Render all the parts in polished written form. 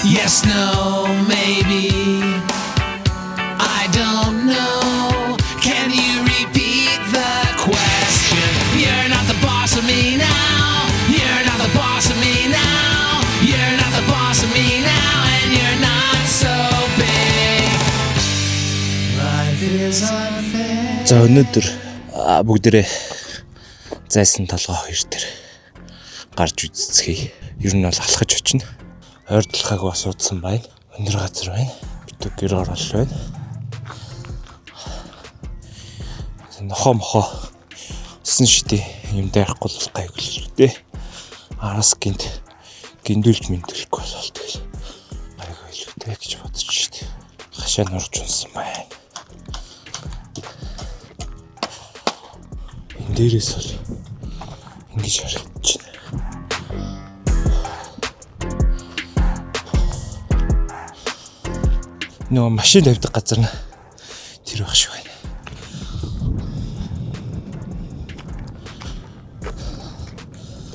Yes, no, maybe. I don't know. Can you repeat the question? You're not the boss of me now. You're not the boss of me now. You're not the boss of me now. And you're not so big. Life is unfair. За өнөөдөр бүгдээрээ зайсан толгой хоёр дээр гарч үзцгээе. Ер нь бол алхаж очино. Ойрдлахааг бас удсан байна. Өндөр газар байна. Бид гэр орол байна. Нохоо сэн шидэ юм дайрахгүй л гайглээ. Араас гиндүүлж мэндүүлэхгүй болол тэгэл. Гайгүй л үү гэж бодож шидэ. Хашаа нурж унсан байна. Энэ дээрээс бол ингэж харагдаж байна. Нөгөө машин тавьдаг газар нь тэр байх шиг байна.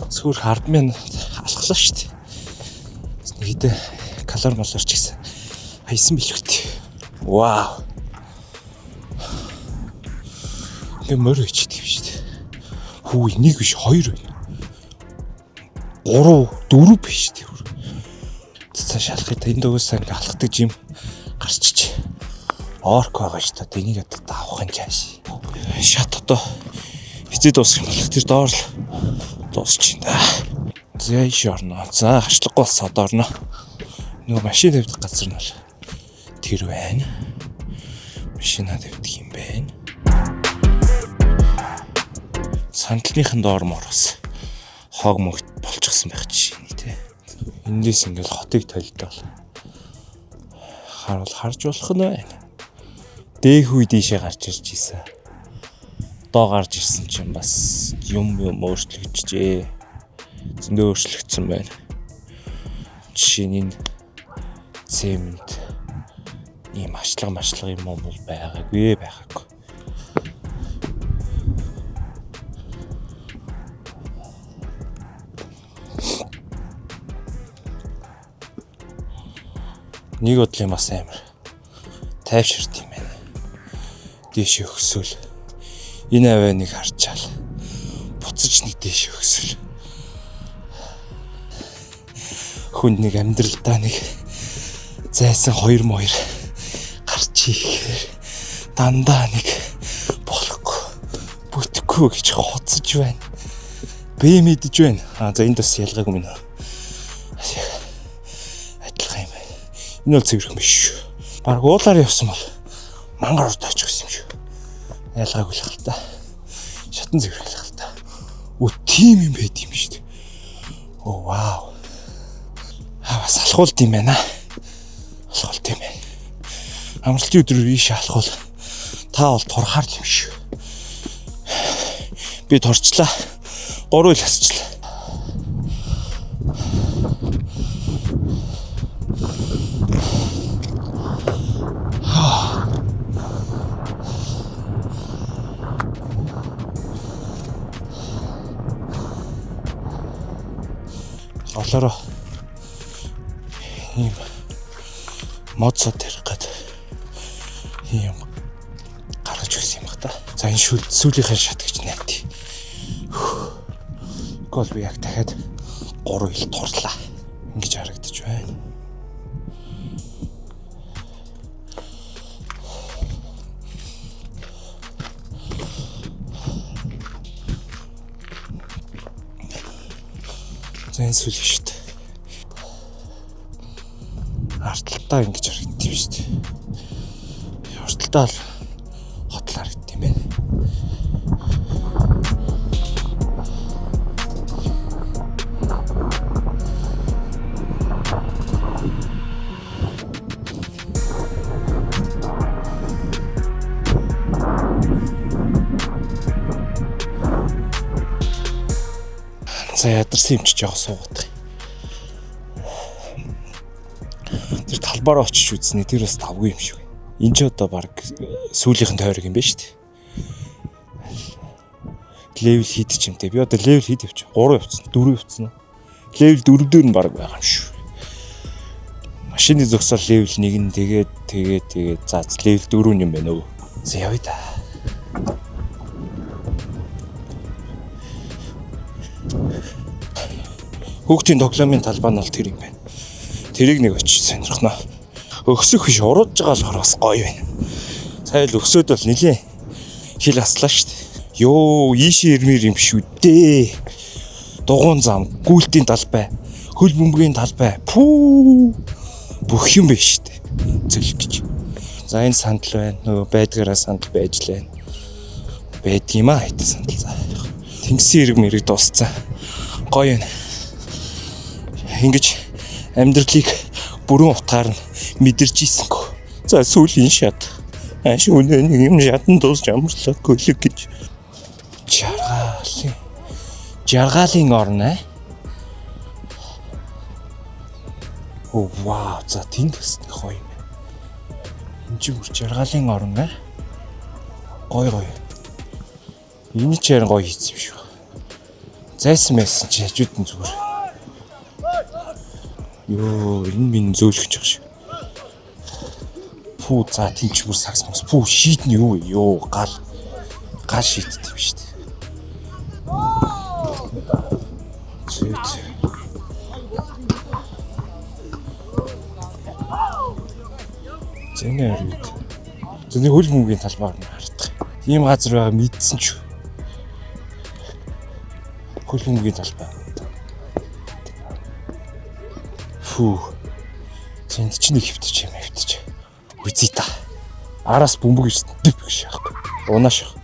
Сүүр хардмын алхлаа шүү дээ. Нэг хэдэ калори малорч гэсэн хайсан билүүт. Вау. Ингээ мөр ичдэг юм шүү дээ. Хүү нэг биш хоёр байна. 3 4 биш дээ. Цааш алхахад энэ дөгөөс ингээ алхдаг юм гарчиж. Орк байгаа шүү дээ. Энийг одоо авах юм чааш. Шат одоо хизээ дуусах юм бол тэр доор л дуусч байна. За шорно. За хашлахгүй болсон одоо орно. Нөгөө машин тавьдаг газар нь бол тэр байна. Машина тавьдаг юм байна. Сандалныхын доор морос хог мөгт болчихсон байх жишээ нь тий. Эндээс ингээл хотыг толдол. Харж болох нь байна. Дээх үе дийшээ гарч ирж ийсэн. Доо гарч ирсэн чинь бас юм өөрчлөгдөжээ. Зөндөө өөрчлөгдсөн байна. Жишээ нь цемент ийм ачлага юм бол байгаагүй. Нэг бодлын бас амар тайвширт юм байна. Дээшээ өксөөл. Энэ авианыг харчаал. Буцаж нэг дээшээ өксөөл. Хүнд нэг амьдралдаа нэг зайсан 2 гарч ихээр дандаа нэг болохгүй бүтэхгүй гэж хоцож байна. Бэ мэдэж байна. За энд бас ялгаагүй минь. Энэ бол цэвэрхэн биш шүү. Бараг уулаар явсан бол мангар урд очих гэсэн юм шүү. Ялгаагүй л хэл та. Шатан цэвэрхэн л хэл та. Тийм юм байд юм шүү дээ. Оо вау. Бас алхуулт юм байна. Алхуулт юм байна. Амралтын өдрөөр ийш алхуул. Та бол турхаар л юм шүү. Би турчлаа. 3 ил хасчлаа. Олороо ийм модсод ярих гээд ийм гаргаж өгсөн юм ба та. За энэ сүүлийнхээ шат гэж найт. Гол би яг дахиад 3 ил турлаа. Ингэж харагдаж байна. За энэ сүүл шүү дээ. Арталтаа ингэж харагдав шүү дээ. Арталтаа л хотл харагдав юм байна. За ядарсан юм чи жоох суугаад. Тэр талбаараа очиж үзснэ тэр бас тавгүй юм шиг. Энд ч одоо баг сүүлийнхэн тойрог юм байна шүү дээ. Левел хийд ч юм те. Би одоо левел хийд явчих. 3 явцсан, 4 явцсан. Левел 4 дээр нь баг байгаа юм шүү. Машины зогсоол level 1 нь тэгээд за level 4 юм байна уу. За явъя да. Хүүхдийн тоглоомын талбай нь бол тэр юм байна. Тэрийг нэг очиж сонирхноо. Өксөх биш уруудж байгаа болохоор бас гоё байна. Сая л өксөд бол нилийн хил аслаа шүү дээ. Йоо, ийшээ ирмээр юм шүү дээ. Дугуун зам, гүйлтийн талбай, хөл бөмбөгийн талбай. Пүү. Бүх юм байна шүү дээ. Зөлг гэж. За энэ сандал байна. Нөгөө байдгаараа сандал байж л байна. Байдгийм аа хэдэн сандал за. Тэнгисийн эрг мэрэг дууссан. Гоё байна. Ингэж амьдралыг бүрэн утгаар нь мэдэрч ийсэнгөө. За сүүлийн шат. Шүүнээ нэг юм шатан дуусч амарлаа гөлөг гэж. Жаргалын орн аа. Оо вау, за тэнд төсний гоё юм. Энэ ч бүр жаргалын орн аа. Гоё. Энэ ч ярин гоё хийсэн юм шүү. Зайсан байсан чи хажууд нь зүгээр. Йоо, энэ минь зөөлгөж байгаа шүү. Пүү за тэнч бүр сакс мос. Пүү шийдэн юу вэ? Йоо, гал шийддэг юм шүү дээ. Зүйт. Зэнэ өрөөд. Зэний хөл бөмбөгийн талбайг нь хардах. Ийм газар байгаа мэдсэн ч. Хөл бөмбөгийн талбай. Фүү. Зэнд ч нэг хөвтөж юм хөвтөж. Үзье та. Араас бөмбөг гэж дэв гэж яахгүй. Унааш.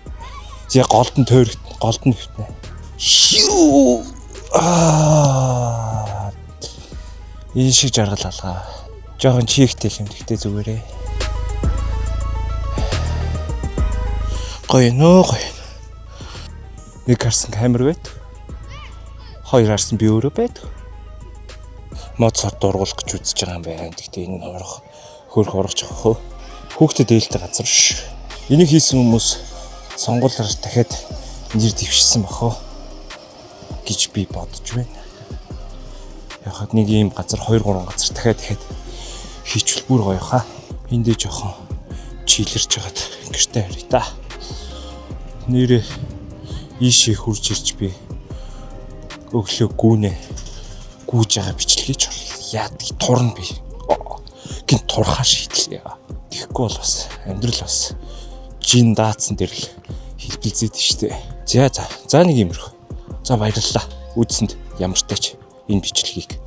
Зэ голд нь тойрогт, голд нь хөвтнэ. Шүү. Энэ шиг жаргал алгаа. Жохон чигтэй юм гэхдээ зүгээрээ. Гоё нөө гоё. Нэг харсан камер байт. Хоёр харсан би өөрөө байт. Моцор дургуулах гэж үзэж байгаа юм байна. Гэхдээ энэ хөрх орох хөө. Хүүхдэд ээлтэй газар ш. Энийг хийсэн хүмүүс сонгуулиар дахиад нэр дэвшсэн бахаа гэж би бодож байна. Яхад нэг ийм газар 2-3 газар дахиад хийчихвэл бүр гоё хаа. Эндээ жоохон чилэрч хагаад гэртээ харъя та. Нэрээ ийшээ хурж ирж би өглөө гүүж байгаа бичлэгийг яадаг турна би. Гин турхаа шийдлээ. Тэгэхгүй бол бас амьдрал бас жин даацсан дээр л хэлбэлзээд штэ. За нэг юмрх. За баярлалаа. Үзсэнд ямар ч тач энэ бичлэгийг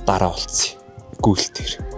дараа уулзъя. Гүйлтээр.